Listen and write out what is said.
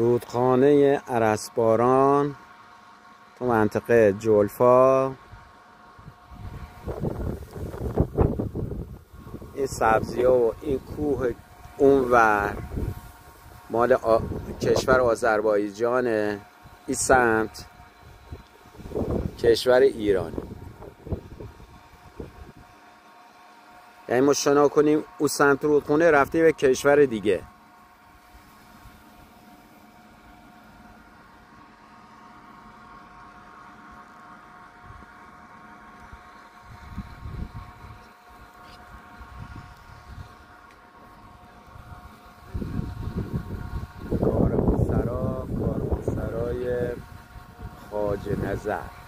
رودخانه ارسباران تو منطقه جلفا. این سبزی ها و این کوه اونور مال کشور آذربایجان، این سمت کشور ایران. یعنی ما شنا کنیم اون سمت رودخانه رفته به کشور دیگه. کاروانسرای خواجه نظر.